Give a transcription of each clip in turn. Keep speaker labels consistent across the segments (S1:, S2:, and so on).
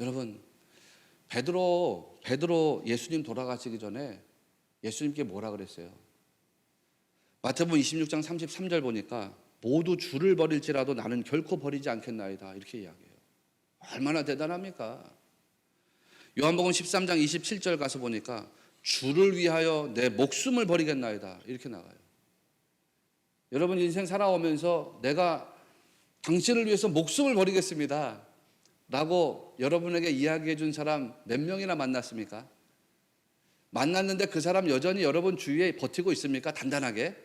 S1: 여러분, 베드로 예수님 돌아가시기 전에 예수님께 뭐라 그랬어요? 마태복음 26장 33절 보니까 모두 줄을 버릴지라도 나는 결코 버리지 않겠나이다, 이렇게 이야기해요. 얼마나 대단합니까? 요한복음 13장 27절 가서 보니까 주를 위하여 내 목숨을 버리겠나이다, 이렇게 나가요. 여러분 인생 살아오면서 내가 당신을 위해서 목숨을 버리겠습니다 라고 여러분에게 이야기해 준 사람 몇 명이나 만났습니까? 만났는데 그 사람 여전히 여러분 주위에 버티고 있습니까? 단단하게?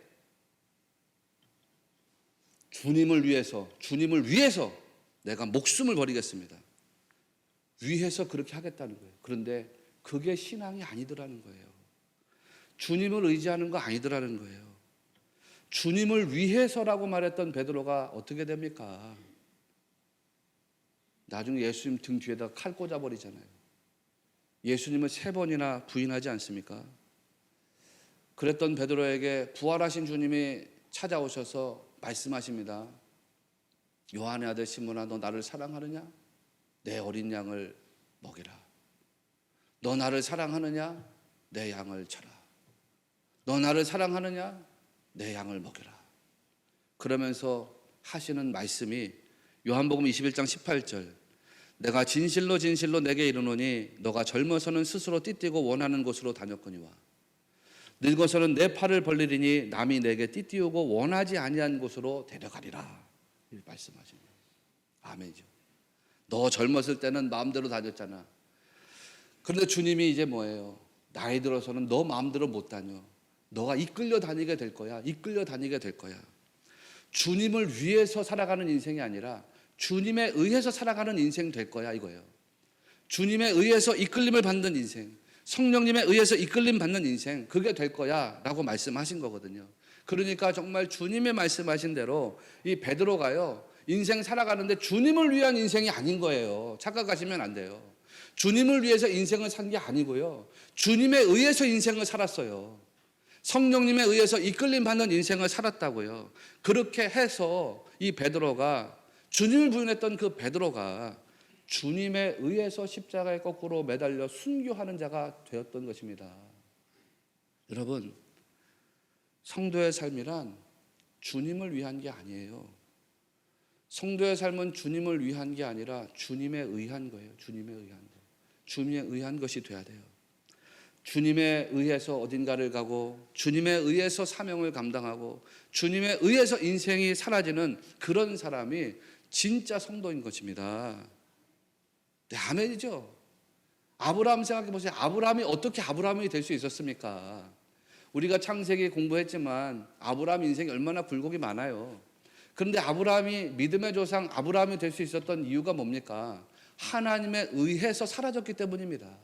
S1: 주님을 위해서 내가 목숨을 버리겠습니다, 위해서 그렇게 하겠다는 거예요. 그런데 그게 신앙이 아니더라는 거예요. 주님을 의지하는 거 아니더라는 거예요. 주님을 위해서라고 말했던 베드로가 어떻게 됩니까? 나중에 예수님 등 뒤에다 칼 꽂아버리잖아요. 예수님을 3번이나 부인하지 않습니까? 그랬던 베드로에게 부활하신 주님이 찾아오셔서 말씀하십니다. 요한의 아들 시몬아, 너 나를 사랑하느냐? 내 어린 양을 먹이라. 너 나를 사랑하느냐? 내 양을 쳐라. 너 나를 사랑하느냐? 내 양을 먹여라. 그러면서 하시는 말씀이 요한복음 21장 18절, 내가 진실로 진실로 내게 이르노니 너가 젊어서는 스스로 띠띠고 원하는 곳으로 다녔거니와 늙어서는 내 팔을 벌리리니 남이 내게 띠띠우고 원하지 아니한 곳으로 데려가리라, 이렇게 말씀하십니다. 아멘이죠. 너 젊었을 때는 마음대로 다녔잖아. 그런데 주님이 이제 뭐예요? 나이 들어서는 너 마음대로 못 다녀. 너가 이끌려 다니게 될 거야. 이끌려 다니게 될 거야. 주님을 위해서 살아가는 인생이 아니라 주님에 의해서 살아가는 인생 될 거야, 이거예요. 주님에 의해서 이끌림을 받는 인생, 성령님에 의해서 이끌림 받는 인생, 그게 될 거야 라고 말씀하신 거거든요. 그러니까 정말 주님의 말씀하신 대로 이 베드로가요, 인생 살아가는데 주님을 위한 인생이 아닌 거예요. 착각하시면 안 돼요. 주님을 위해서 인생을 산 게 아니고요, 주님에 의해서 인생을 살았어요. 성령님에 의해서 이끌림 받는 인생을 살았다고요. 그렇게 해서 이 베드로가, 주님을 부인했던 그 베드로가 주님에 의해서 십자가에 거꾸로 매달려 순교하는 자가 되었던 것입니다. 여러분, 성도의 삶이란 주님을 위한 게 아니에요. 성도의 삶은 주님을 위한 게 아니라 주님에 의한 거예요. 주님에 의한 거. 주님에 의한 것이 돼야 돼요. 주님에 의해서 어딘가를 가고 주님에 의해서 사명을 감당하고 주님에 의해서 인생이 사라지는 그런 사람이 진짜 성도인 것입니다. 네, 아멘이죠. 아브라함 생각해 보세요. 아브라함이 어떻게 아브라함이 될 수 있었습니까? 우리가 창세기 공부했지만 아브라함 인생이 얼마나 굴곡이 많아요. 그런데 아브라함이 믿음의 조상 아브라함이 될 수 있었던 이유가 뭡니까? 하나님에 의해서 사라졌기 때문입니다.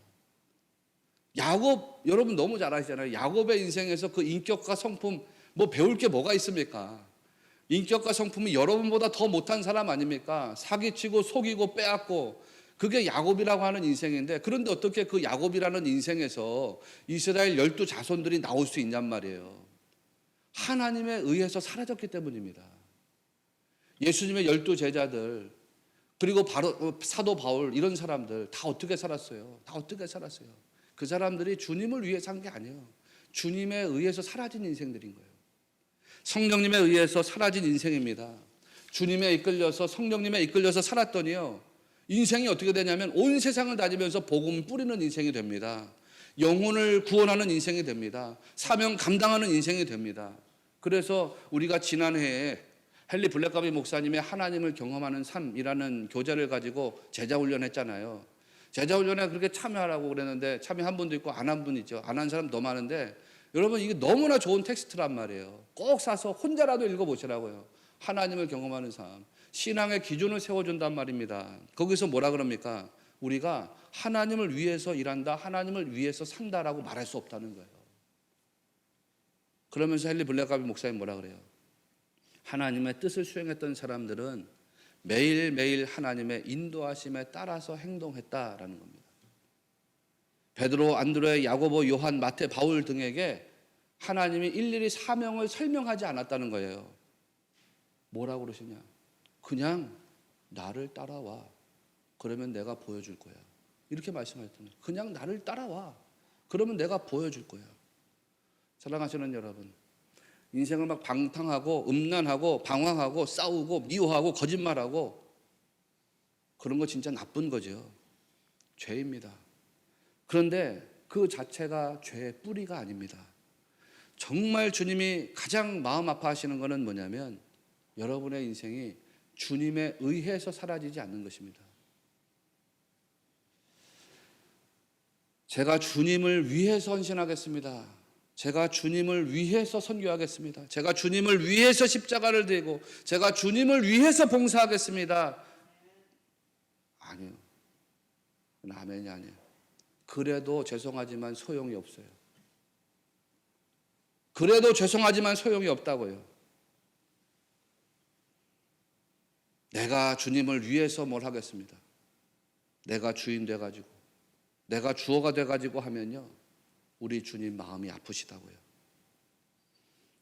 S1: 야곱, 여러분 너무 잘 아시잖아요. 야곱의 인생에서 그 인격과 성품, 뭐 배울 게 뭐가 있습니까? 인격과 성품이 여러분보다 더 못한 사람 아닙니까? 사기치고 속이고 빼앗고, 그게 야곱이라고 하는 인생인데, 그런데 어떻게 그 야곱이라는 인생에서 이스라엘 12자손들이 나올 수 있냔 말이에요. 하나님에 의해서 사라졌기 때문입니다. 예수님의 12제자들, 그리고 바로 사도 바울, 이런 사람들 다 어떻게 살았어요? 다 어떻게 살았어요? 그 사람들이 주님을 위해 산 게 아니에요. 주님에 의해서 사라진 인생들인 거예요. 성령님에 의해서 사라진 인생입니다. 주님에 이끌려서, 성령님에 이끌려서 살았더니요, 인생이 어떻게 되냐면 온 세상을 다니면서 복음을 뿌리는 인생이 됩니다. 영혼을 구원하는 인생이 됩니다. 사명 감당하는 인생이 됩니다. 그래서 우리가 지난해에 헨리 블랙가비 목사님의 하나님을 경험하는 삶이라는 교재를 가지고 제자훈련했잖아요. 제자훈련에 그렇게 참여하라고 그랬는데 참여한 분도 있고 안 한 분 있죠. 안 한 사람 더 많은데, 여러분 이게 너무나 좋은 텍스트란 말이에요. 꼭 사서 혼자라도 읽어보시라고요. 하나님을 경험하는 삶, 신앙의 기준을 세워준단 말입니다. 거기서 뭐라 그럽니까? 우리가 하나님을 위해서 일한다, 하나님을 위해서 산다라고 말할 수 없다는 거예요. 그러면서 헨리 블랙가비 목사님 뭐라 그래요? 하나님의 뜻을 수행했던 사람들은 매일매일 하나님의 인도하심에 따라서 행동했다라는 겁니다. 베드로, 안드레, 야고보, 요한, 마태, 바울 등에게 하나님이 일일이 사명을 설명하지 않았다는 거예요. 뭐라고 그러시냐? 그냥 나를 따라와. 그러면 내가 보여줄 거야. 이렇게 말씀하셨잖아요. 그냥 나를 따라와. 그러면 내가 보여줄 거야. 사랑하시는 여러분, 인생을 막 방탕하고 음란하고 방황하고 싸우고 미워하고 거짓말하고 그런 거 진짜 나쁜 거죠. 죄입니다. 그런데 그 자체가 죄의 뿌리가 아닙니다. 정말 주님이 가장 마음 아파하시는 것은 뭐냐면 여러분의 인생이 주님에 의해서 사라지지 않는 것입니다. 제가 주님을 위해서 헌신하겠습니다. 제가 주님을 위해서 선교하겠습니다. 제가 주님을 위해서 십자가를 들고 제가 주님을 위해서 봉사하겠습니다. 아니요. 아멘이 아니에요. 그래도 죄송하지만 소용이 없어요. 그래도 죄송하지만 소용이 없다고요. 내가 주님을 위해서 뭘 하겠습니다. 내가 주인 돼가지고 내가 주어가 돼가지고 하면요, 우리 주님 마음이 아프시다고요.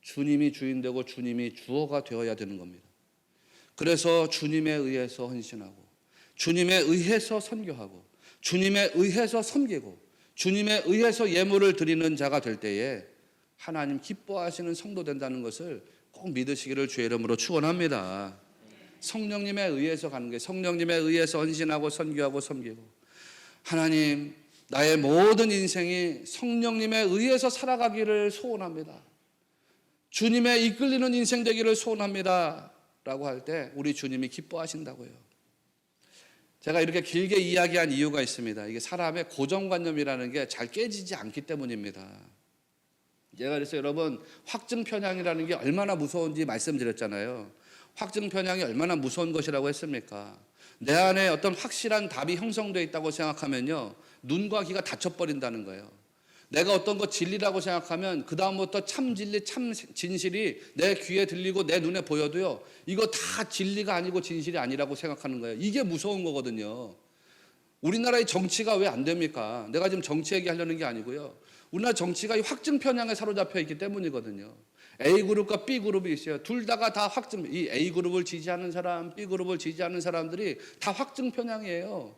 S1: 주님이 주인 되고 주님이 주어가 되어야 되는 겁니다. 그래서 주님에 의해서 헌신하고 주님에 의해서 선교하고 주님에 의해서 섬기고 주님에 의해서 예물을 드리는 자가 될 때에 하나님 기뻐하시는 성도 된다는 것을 꼭 믿으시기를 주의 이름으로 축원합니다. 성령님에 의해서 가는 게, 성령님에 의해서 헌신하고 선교하고 섬기고, 하나님 나의 모든 인생이 성령님에 의해서 살아가기를 소원합니다. 주님의 이끌리는 인생 되기를 소원합니다 라고 할 때 우리 주님이 기뻐하신다고요. 제가 이렇게 길게 이야기한 이유가 있습니다. 이게 사람의 고정관념이라는 게 잘 깨지지 않기 때문입니다. 제가 그래서 여러분, 확증 편향이라는 게 얼마나 무서운지 말씀드렸잖아요. 확증 편향이 얼마나 무서운 것이라고 했습니까? 내 안에 어떤 확실한 답이 형성되어 있다고 생각하면요, 눈과 귀가 닫혀버린다는 거예요. 내가 어떤 것 진리라고 생각하면 그 다음부터 참 진리, 참 진실이 내 귀에 들리고 내 눈에 보여도요, 이거 다 진리가 아니고 진실이 아니라고 생각하는 거예요. 이게 무서운 거거든요. 우리나라의 정치가 왜 안 됩니까? 내가 지금 정치 얘기하려는 게 아니고요, 우리나라 정치가 이 확증 편향에 사로잡혀 있기 때문이거든요. A그룹과 B그룹이 있어요. 둘 다가 다 확증, 이 A그룹을 지지하는 사람, B그룹을 지지하는 사람들이 다 확증 편향이에요.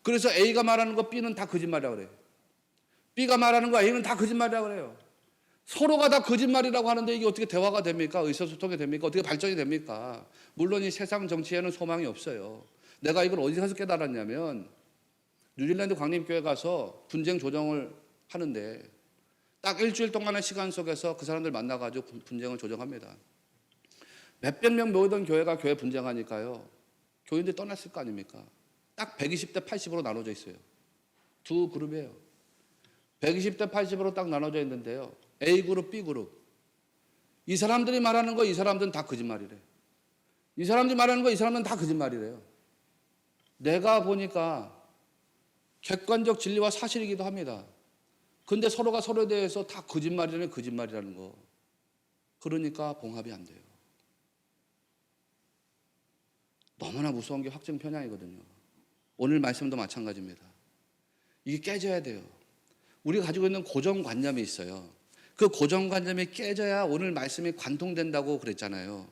S1: 그래서 A가 말하는 거 B는 다 거짓말이라고 그래요. B가 말하는 거 A는 다 거짓말이라고 그래요. 서로가 다 거짓말이라고 하는데 이게 어떻게 대화가 됩니까? 의사소통이 됩니까? 어떻게 발전이 됩니까? 물론 이 세상 정치에는 소망이 없어요. 내가 이걸 어디 가서 깨달았냐면, 뉴질랜드 광림교회 가서 분쟁 조정을 하는데 딱 일주일 동안의 시간 속에서 그 사람들 만나가지고 분쟁을 조정합니다. 몇백 명 모이던 교회가 교회 분쟁하니까요, 교인들이 떠났을 거 아닙니까? 딱 120대 80으로 나눠져 있어요. 두 그룹이에요. 120대 80으로 딱 나눠져 있는데요, A그룹, B그룹. 이 사람들이 말하는 거 이 사람들은 다 거짓말이래. 이 사람들이 말하는 거 이 사람들은 다 거짓말이래요. 내가 보니까 객관적 진리와 사실이기도 합니다. 근데 서로가 서로에 대해서 다 거짓말이라는 거. 그러니까 봉합이 안 돼요. 너무나 무서운 게 확증 편향이거든요. 오늘 말씀도 마찬가지입니다. 이게 깨져야 돼요. 우리가 가지고 있는 고정관념이 있어요. 그 고정관념이 깨져야 오늘 말씀이 관통된다고 그랬잖아요.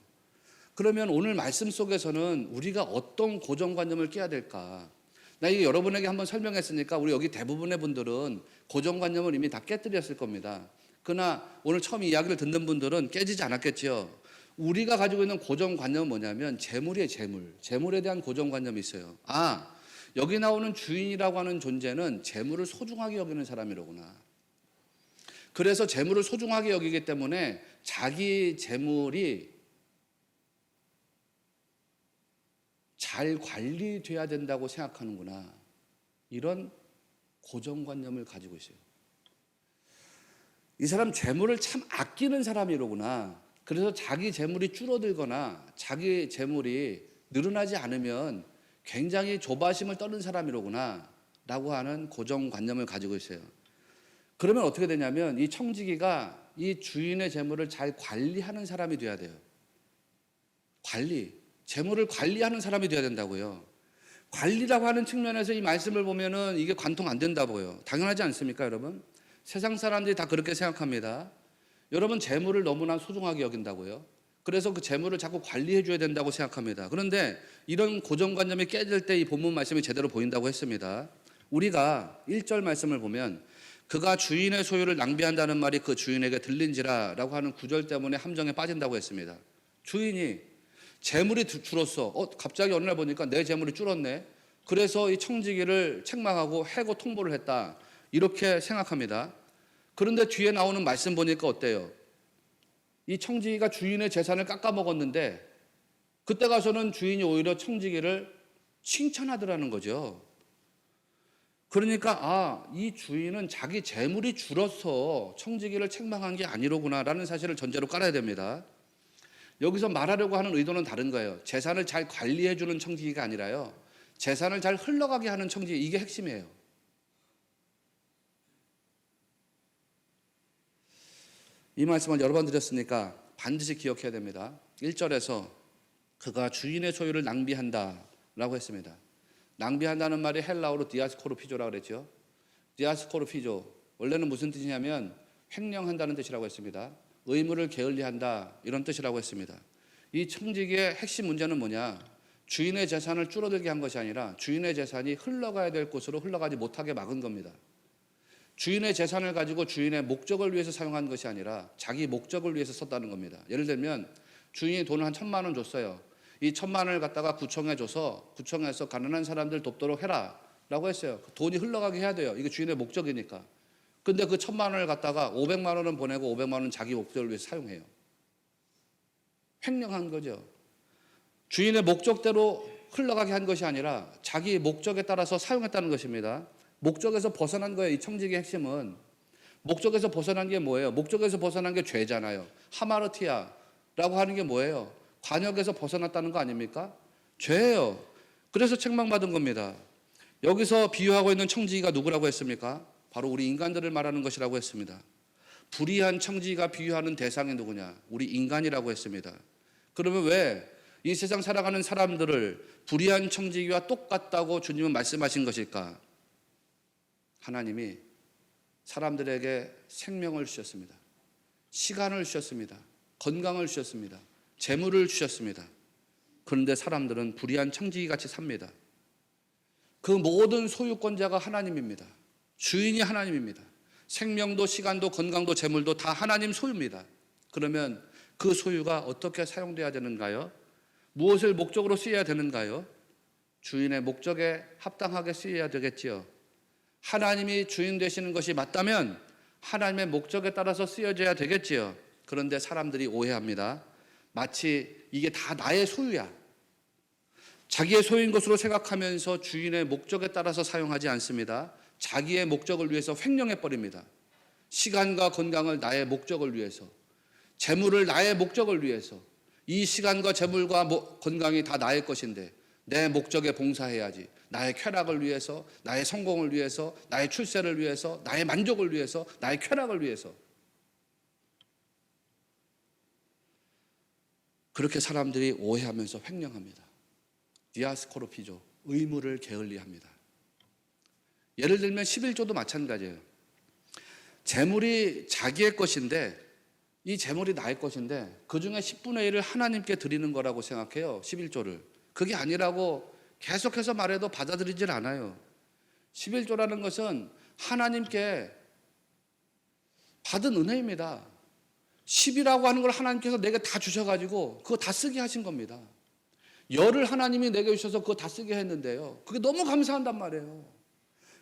S1: 그러면 오늘 말씀 속에서는 우리가 어떤 고정관념을 깨야 될까? 나 이게 여러분에게 한번 설명했으니까 우리 여기 대부분의 분들은 고정관념을 이미 다 깨뜨렸을 겁니다. 그러나 오늘 처음 이야기를 듣는 분들은 깨지지 않았겠지요. 우리가 가지고 있는 고정관념은 뭐냐면 재물이에요. 재물에 대한 고정관념이 있어요. 아, 여기 나오는 주인이라고 하는 존재는 재물을 소중하게 여기는 사람이로구나. 그래서 재물을 소중하게 여기기 때문에 자기 재물이 잘 관리돼야 된다고 생각하는구나. 이런 고정관념을 가지고 있어요. 이 사람 재물을 참 아끼는 사람이로구나. 그래서 자기 재물이 줄어들거나 자기 재물이 늘어나지 않으면 굉장히 조바심을 떠는 사람이로구나 라고 하는 고정관념을 가지고 있어요. 그러면 어떻게 되냐면 이 청지기가 이 주인의 재물을 잘 관리하는 사람이 돼야 돼요. 재물을 관리하는 사람이 돼야 된다고요. 관리라고 하는 측면에서 이 말씀을 보면은 이게 관통 안 된다고요. 당연하지 않습니까, 여러분? 세상 사람들이 다 그렇게 생각합니다. 여러분, 재물을 너무나 소중하게 여긴다고요. 그래서 그 재물을 자꾸 관리해 줘야 된다고 생각합니다. 그런데 이런 고정관념이 깨질 때 이 본문 말씀이 제대로 보인다고 했습니다. 우리가 1절 말씀을 보면 그가 주인의 소유를 낭비한다는 말이 그 주인에게 들린지라라고 하는 9절 때문에 함정에 빠진다고 했습니다. 주인이 재물이 줄었어. 갑자기 어느 날 보니까 내 재물이 줄었네. 그래서 이 청지기를 책망하고 해고 통보를 했다. 이렇게 생각합니다. 그런데 뒤에 나오는 말씀 보니까 어때요? 이 청지기가 주인의 재산을 깎아먹었는데 그때 가서는 주인이 오히려 청지기를 칭찬하더라는 거죠. 그러니까 이 주인은 자기 재물이 줄어서 청지기를 책망한 게 아니로구나라는 사실을 전제로 깔아야 됩니다. 여기서 말하려고 하는 의도는 다른 거예요. 재산을 잘 관리해 주는 청지기가 아니라요. 재산을 잘 흘러가게 하는 청지기, 이게 핵심이에요. 이 말씀을 여러 번 드렸으니까 반드시 기억해야 됩니다. 1절에서 그가 주인의 소유를 낭비한다라고 했습니다. 낭비한다는 말이 헬라어로 디아스코르피조라고 그랬죠. 디아스코르피조, 원래는 무슨 뜻이냐면 횡령한다는 뜻이라고 했습니다. 의무를 게을리한다, 이런 뜻이라고 했습니다. 이 청지기의 핵심 문제는 뭐냐? 주인의 재산을 줄어들게 한 것이 아니라 주인의 재산이 흘러가야 될 곳으로 흘러가지 못하게 막은 겁니다. 주인의 재산을 가지고 주인의 목적을 위해서 사용한 것이 아니라 자기 목적을 위해서 썼다는 겁니다. 예를 들면 주인이 돈을 한 1,000만 원 줬어요. 이 1,000만 원을 갖다가 구청에 줘서 구청에서 가난한 사람들 돕도록 해라 라고 했어요. 돈이 흘러가게 해야 돼요. 이게 주인의 목적이니까. 근데 그 1,000만 원을 갖다가 500만 원은 보내고 500만 원은 자기 목적을 위해서 사용해요. 횡령한 거죠. 주인의 목적대로 흘러가게 한 것이 아니라 자기 목적에 따라서 사용했다는 것입니다. 목적에서 벗어난 거예요. 이 청지기의 핵심은. 목적에서 벗어난 게 뭐예요? 목적에서 벗어난 게 죄잖아요. 하마르티아라고 하는 게 뭐예요? 관역에서 벗어났다는 거 아닙니까? 죄예요. 그래서 책망받은 겁니다. 여기서 비유하고 있는 청지기가 누구라고 했습니까? 바로 우리 인간들을 말하는 것이라고 했습니다. 불의한 청지기가 비유하는 대상이 누구냐? 우리 인간이라고 했습니다. 그러면 왜 이 세상 살아가는 사람들을 불의한 청지기와 똑같다고 주님은 말씀하신 것일까? 하나님이 사람들에게 생명을 주셨습니다. 시간을 주셨습니다. 건강을 주셨습니다. 재물을 주셨습니다. 그런데 사람들은 불의한 청지기 같이 삽니다. 그 모든 소유권자가 하나님입니다. 주인이 하나님입니다. 생명도 시간도 건강도 재물도 다 하나님 소유입니다. 그러면 그 소유가 어떻게 사용돼야 되는가요? 무엇을 목적으로 쓰여야 되는가요? 주인의 목적에 합당하게 쓰여야 되겠지요. 하나님이 주인 되시는 것이 맞다면 하나님의 목적에 따라서 쓰여져야 되겠지요. 그런데 사람들이 오해합니다. 마치 이게 다 나의 소유야. 자기의 소유인 것으로 생각하면서 주인의 목적에 따라서 사용하지 않습니다. 자기의 목적을 위해서 횡령해버립니다. 시간과 건강을 나의 목적을 위해서, 재물을 나의 목적을 위해서. 이 시간과 재물과 건강이 다 나의 것인데 내 목적에 봉사해야지. 나의 쾌락을 위해서, 나의 성공을 위해서, 나의 출세를 위해서, 나의 만족을 위해서, 나의 쾌락을 위해서. 그렇게 사람들이 오해하면서 횡령합니다. 디아스코르피조, 의무를 게을리합니다. 예를 들면 11조도 마찬가지예요. 재물이 자기의 것인데 이 재물이 나의 것인데 그중에 10분의 1을 하나님께 드리는 거라고 생각해요. 11조를. 그게 아니라고 계속해서 말해도 받아들이질 않아요. 11조라는 것은 하나님께 받은 은혜입니다. 10이라고 하는 걸 하나님께서 내게 다 주셔가지고 그거 다 쓰게 하신 겁니다. 열을 하나님이 내게 주셔서 그거 다 쓰게 했는데요. 그게 너무 감사한단 말이에요.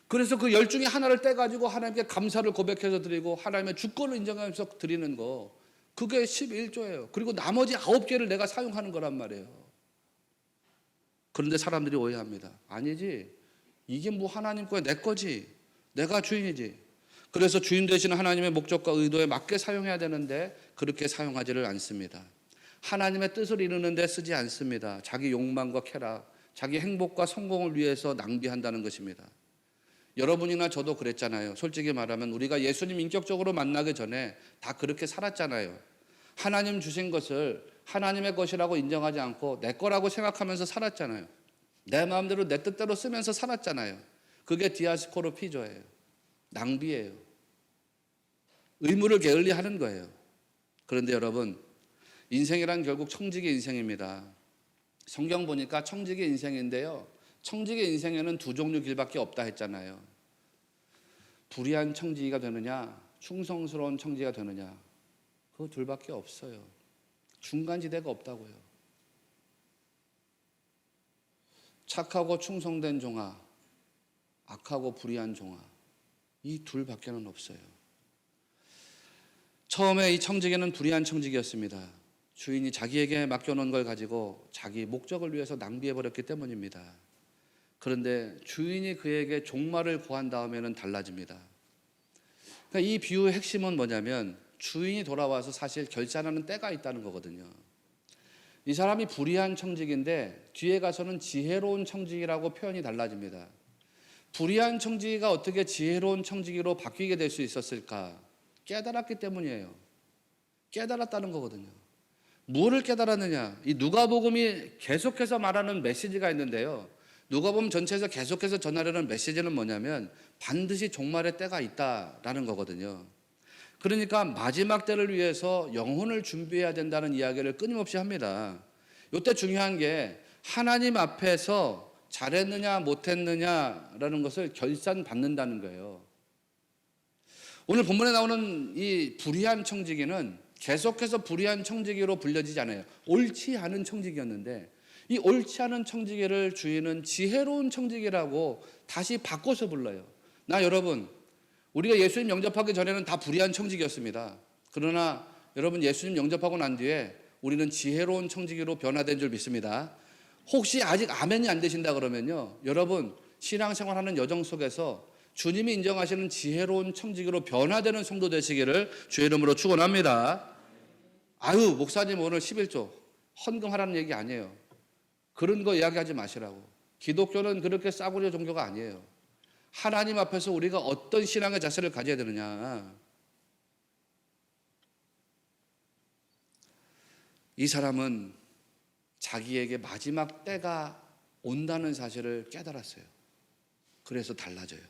S1: 그래서 그 열 중에 하나를 떼가지고 하나님께 감사를 고백해서 드리고 하나님의 주권을 인정하면서 드리는 거, 그게 11조예요. 그리고 나머지 9개를 내가 사용하는 거란 말이에요. 그런데 사람들이 오해합니다. 아니지, 이게 뭐 하나님 거야, 내 거지, 내가 주인이지. 그래서 주인 되시는 하나님의 목적과 의도에 맞게 사용해야 되는데 그렇게 사용하지를 않습니다. 하나님의 뜻을 이루는 데 쓰지 않습니다. 자기 욕망과 쾌락, 자기 행복과 성공을 위해서 낭비한다는 것입니다. 여러분이나 저도 그랬잖아요. 솔직히 말하면 우리가 예수님 인격적으로 만나기 전에 다 그렇게 살았잖아요. 하나님 주신 것을 하나님의 것이라고 인정하지 않고 내 거라고 생각하면서 살았잖아요. 내 마음대로 내 뜻대로 쓰면서 살았잖아요. 그게 디아스코르피조예요. 낭비예요. 의무를 게을리하는 거예요. 그런데 여러분, 인생이란 결국 청지기 인생입니다. 성경 보니까 청지기 인생인데요. 청지기 인생에는 두 종류 길밖에 없다 했잖아요. 불의한 청지기가 되느냐, 충성스러운 청지기가 되느냐. 그 둘밖에 없어요. 중간지대가 없다고요. 착하고 충성된 종아, 악하고 불의한 종아. 이 둘밖에는 없어요. 처음에 이 청지기는 불의한 청지기였습니다. 주인이 자기에게 맡겨놓은 걸 가지고 자기 목적을 위해서 낭비해버렸기 때문입니다. 그런데 주인이 그에게 종말을 고한 다음에는 달라집니다. 그러니까 이 비유의 핵심은 뭐냐면 주인이 돌아와서 사실 결산하는 때가 있다는 거거든요. 이 사람이 불의한 청지기인데 뒤에 가서는 지혜로운 청지기라고 표현이 달라집니다. 불의한 청지기가 어떻게 지혜로운 청지기로 바뀌게 될 수 있었을까? 깨달았기 때문이에요. 깨달았다는 거거든요. 무엇을 깨달았느냐? 이 누가복음이 계속해서 말하는 메시지가 있는데요. 누가복음 전체에서 계속해서 전하려는 메시지는 뭐냐면 반드시 종말의 때가 있다라는 거거든요. 그러니까 마지막 때를 위해서 영혼을 준비해야 된다는 이야기를 끊임없이 합니다. 이때 중요한 게 하나님 앞에서 잘했느냐 못했느냐라는 것을 결산받는다는 거예요. 오늘 본문에 나오는 이 불의한 청지기는 계속해서 불의한 청지기로 불려지지 않아요. 옳지 않은 청지기였는데 이 옳지 않은 청지기를 주인은 지혜로운 청지기라고 다시 바꿔서 불러요. 여러분, 우리가 예수님 영접하기 전에는 다 불의한 청지기였습니다. 그러나 여러분 예수님 영접하고 난 뒤에 우리는 지혜로운 청지기로 변화된 줄 믿습니다. 혹시 아직 아멘이 안 되신다 그러면요, 여러분 신앙생활하는 여정 속에서 주님이 인정하시는 지혜로운 청지기로 변화되는 성도 되시기를 주의 이름으로 축원합니다. 아유, 목사님 오늘 11조 헌금하라는 얘기 아니에요. 그런 거 이야기하지 마시라고. 기독교는 그렇게 싸구려 종교가 아니에요. 하나님 앞에서 우리가 어떤 신앙의 자세를 가져야 되느냐. 이 사람은 자기에게 마지막 때가 온다는 사실을 깨달았어요. 그래서 달라져요.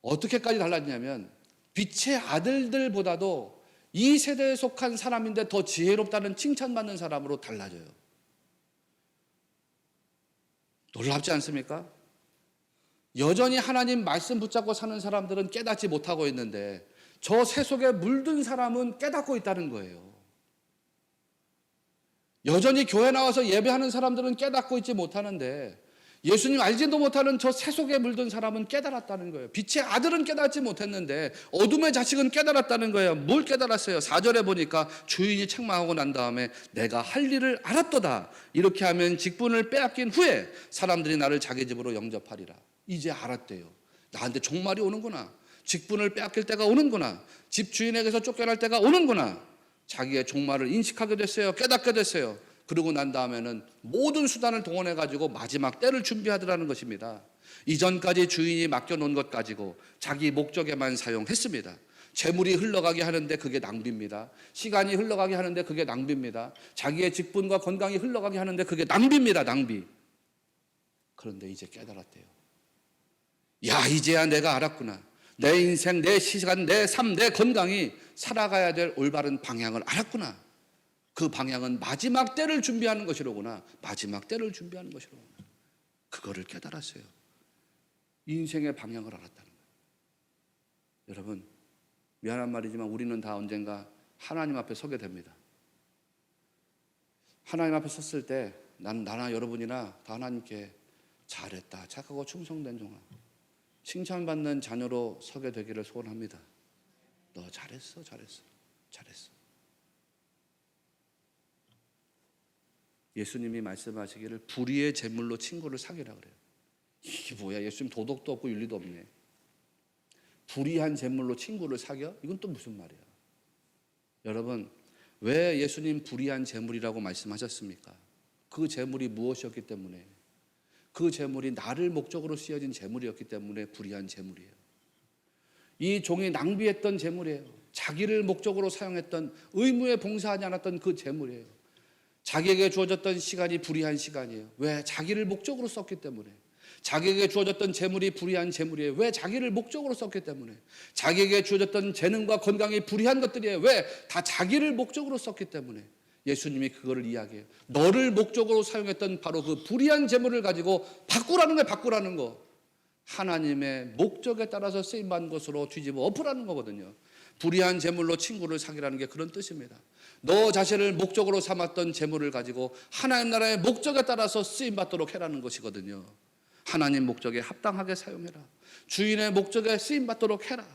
S1: 어떻게까지 달랐냐면 빛의 아들들보다도 이 세대에 속한 사람인데 더 지혜롭다는 칭찬받는 사람으로 달라져요. 놀랍지 않습니까? 여전히 하나님 말씀 붙잡고 사는 사람들은 깨닫지 못하고 있는데 저 새 속에 물든 사람은 깨닫고 있다는 거예요. 여전히 교회 나와서 예배하는 사람들은 깨닫고 있지 못하는데 예수님 알지도 못하는 저 새 속에 물든 사람은 깨달았다는 거예요. 빛의 아들은 깨닫지 못했는데 어둠의 자식은 깨달았다는 거예요. 뭘 깨달았어요? 4절에 보니까 주인이 책망하고 난 다음에 내가 할 일을 알았도다. 이렇게 하면 직분을 빼앗긴 후에 사람들이 나를 자기 집으로 영접하리라. 이제 알았대요. 나한테 종말이 오는구나. 직분을 빼앗길 때가 오는구나. 집 주인에게서 쫓겨날 때가 오는구나. 자기의 종말을 인식하게 됐어요. 깨닫게 됐어요. 그러고 난 다음에는 모든 수단을 동원해 가지고 마지막 때를 준비하더라는 것입니다. 이전까지 주인이 맡겨놓은 것 가지고 자기 목적에만 사용했습니다. 재물이 흘러가게 하는데 그게 낭비입니다. 시간이 흘러가게 하는데 그게 낭비입니다. 자기의 직분과 건강이 흘러가게 하는데 그게 낭비입니다. 낭비. 그런데 이제 깨달았대요. 야, 이제야 내가 알았구나. 내 인생, 내 시간, 내 삶, 내 건강이 살아가야 될 올바른 방향을 알았구나. 그 방향은 마지막 때를 준비하는 것이로구나. 마지막 때를 준비하는 것이로구나. 그거를 깨달았어요. 인생의 방향을 알았다는 거예요. 여러분, 미안한 말이지만 우리는 다 언젠가 하나님 앞에 서게 됩니다. 하나님 앞에 섰을 때 나나 여러분이나 다 하나님께 잘했다, 착하고 충성된 종아, 칭찬받는 자녀로 서게 되기를 소원합니다. 너 잘했어, 잘했어, 잘했어. 예수님이 말씀하시기를 불의의 재물로 친구를 사귀라 그래요. 이게 뭐야? 예수님 도덕도 없고 윤리도 없네. 불의한 재물로 친구를 사겨? 이건 또 무슨 말이야? 여러분, 왜 예수님 불의한 재물이라고 말씀하셨습니까? 그 재물이 무엇이었기 때문에? 그 재물이 나를 목적으로 쓰여진 재물이었기 때문에 불의한 재물이에요. 이 종이 낭비했던 재물이에요. 자기를 목적으로 사용했던, 의무에 봉사하지 않았던 그 재물이에요. 자기에게 주어졌던 시간이 불의한 시간이에요. 왜? 자기를 목적으로 썼기 때문에. 자기에게 주어졌던 재물이 불의한 재물이에요. 왜? 자기를 목적으로 썼기 때문에. 자기에게 주어졌던 재능과 건강이 불의한 것들이에요. 왜? 다 자기를 목적으로 썼기 때문에. 예수님이 그거를 이야기해요. 너를 목적으로 사용했던 바로 그 불의한 재물을 가지고 바꾸라는 거예요. 바꾸라는 거. 하나님의 목적에 따라서 쓰임받은 것으로 뒤집어 엎으라는 거거든요. 불의한 재물로 친구를 사귀라는 게 그런 뜻입니다. 너 자신을 목적으로 삼았던 재물을 가지고 하나님 나라의 목적에 따라서 쓰임받도록 해라는 것이거든요. 하나님 목적에 합당하게 사용해라. 주인의 목적에 쓰임받도록 해라.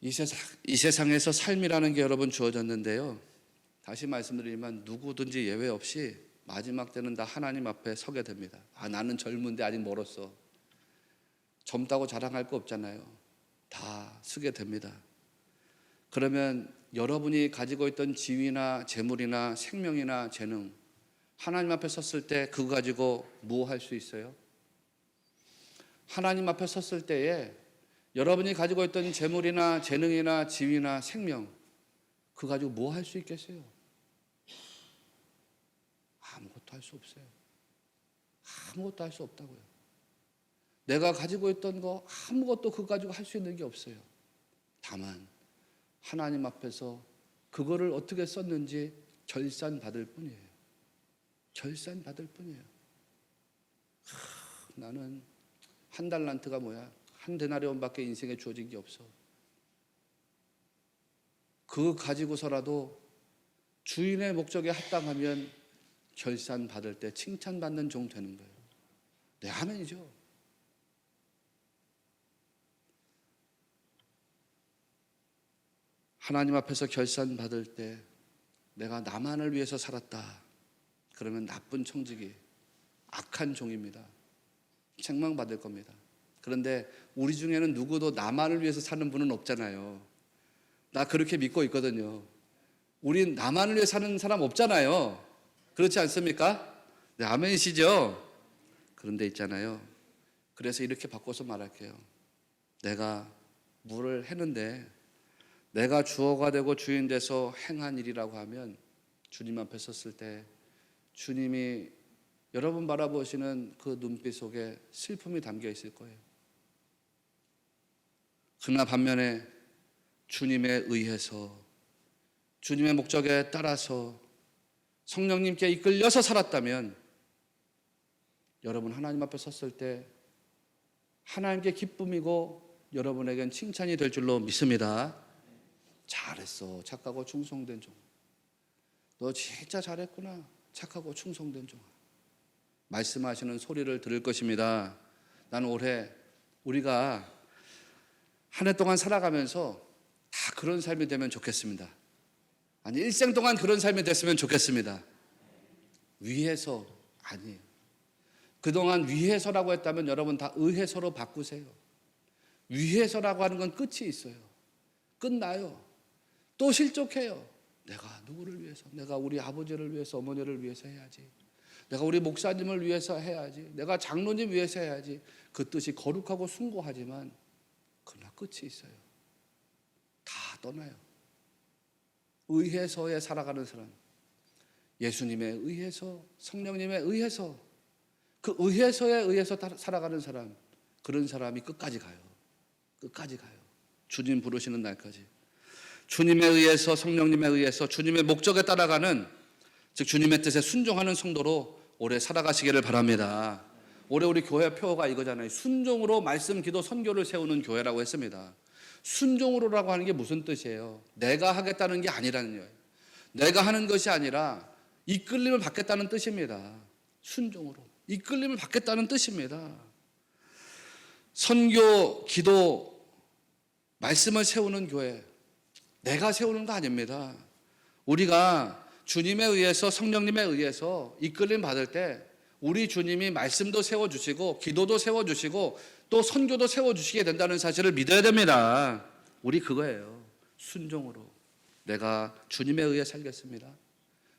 S1: 이 세상에서 삶이라는 게 여러분 주어졌는데요. 다시 말씀드리면 누구든지 예외 없이 마지막 때는 다 하나님 앞에 서게 됩니다. 나는 젊은데 아직 멀었어. 젊다고 자랑할 거 없잖아요. 다 쓰게 됩니다. 그러면 여러분이 가지고 있던 지위나 재물이나 생명이나 재능, 하나님 앞에 섰을 때 그거 가지고 뭐 할 수 있어요? 하나님 앞에 섰을 때에 여러분이 가지고 있던 재물이나 재능이나 지위나 생명, 그거 가지고 뭐 할 수 있겠어요? 아무것도 할 수 없어요. 아무것도 할 수 없다고요. 내가 가지고 있던 거 아무것도 그거 가지고 할 수 있는 게 없어요. 다만 하나님 앞에서 그거를 어떻게 썼는지 결산받을 뿐이에요. 결산받을 뿐이에요. 나는 한 달란트가 뭐야? 한 데나리온밖에 인생에 주어진 게 없어. 그거 가지고서라도 주인의 목적에 합당하면 결산받을 때 칭찬받는 종 되는 거예요. 네, 아멘이죠. 하나님 앞에서 결산받을 때 내가 나만을 위해서 살았다. 그러면 나쁜 청지기, 악한 종입니다. 책망받을 겁니다. 그런데 우리 중에는 누구도 나만을 위해서 사는 분은 없잖아요. 나 그렇게 믿고 있거든요. 우린 나만을 위해 사는 사람 없잖아요. 그렇지 않습니까? 네, 아멘이시죠? 그런데 있잖아요. 그래서 이렇게 바꿔서 말할게요. 내가 뭐를 했는데 내가 주어가 되고 주인 돼서 행한 일이라고 하면 주님 앞에 섰을 때 주님이 여러분 바라보시는 그 눈빛 속에 슬픔이 담겨 있을 거예요. 그러나 반면에 주님에 의해서 주님의 목적에 따라서 성령님께 이끌려서 살았다면 여러분 하나님 앞에 섰을 때 하나님께 기쁨이고 여러분에겐 칭찬이 될 줄로 믿습니다. 잘했어. 착하고 충성된 종. 너 진짜 잘했구나. 착하고 충성된 종. 말씀하시는 소리를 들을 것입니다. 나는 올해 우리가 한 해 동안 살아가면서 다 그런 삶이 되면 좋겠습니다. 아니 일생 동안 그런 삶이 됐으면 좋겠습니다. 위해서 아니에요. 그동안 위해서라고 했다면 여러분 다 의해서로 바꾸세요. 위해서라고 하는 건 끝이 있어요. 끝나요. 또 실족해요. 내가 누구를 위해서, 내가 우리 아버지를 위해서, 어머니를 위해서 해야지. 내가 우리 목사님을 위해서 해야지. 내가 장로님 위해서 해야지. 그 뜻이 거룩하고 숭고하지만 그러나 끝이 있어요. 다 떠나요. 의해서에 살아가는 사람, 예수님에 의해서, 성령님에 의해서, 그 의해서에 의해서 살아가는 사람, 그런 사람이 끝까지 가요. 끝까지 가요. 주님 부르시는 날까지. 주님에 의해서, 성령님에 의해서 주님의 목적에 따라가는, 즉 주님의 뜻에 순종하는 성도로 올해 살아가시기를 바랍니다. 올해 우리 교회 표어가 이거잖아요. 순종으로 말씀, 기도, 선교를 세우는 교회라고 했습니다. 순종으로라고 하는 게 무슨 뜻이에요? 내가 하겠다는 게 아니라는 거예요. 내가 하는 것이 아니라 이끌림을 받겠다는 뜻입니다. 순종으로 이끌림을 받겠다는 뜻입니다. 선교, 기도, 말씀을 세우는 교회, 내가 세우는 거 아닙니다. 우리가 주님에 의해서, 성령님에 의해서 이끌림 받을 때 우리 주님이 말씀도 세워주시고 기도도 세워주시고 또 선교도 세워주시게 된다는 사실을 믿어야 됩니다. 우리 그거예요. 순종으로 내가 주님에 의해 살겠습니다.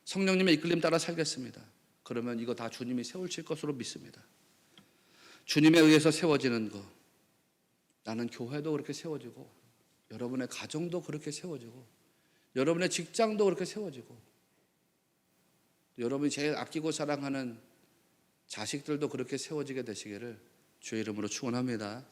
S1: 성령님의 이끌림 따라 살겠습니다. 그러면 이거 다 주님이 세우실 것으로 믿습니다. 주님에 의해서 세워지는 거, 나는 교회도 그렇게 세워지고 여러분의 가정도 그렇게 세워지고 여러분의 직장도 그렇게 세워지고 여러분이 제일 아끼고 사랑하는 자식들도 그렇게 세워지게 되시기를 주의 이름으로 축원합니다.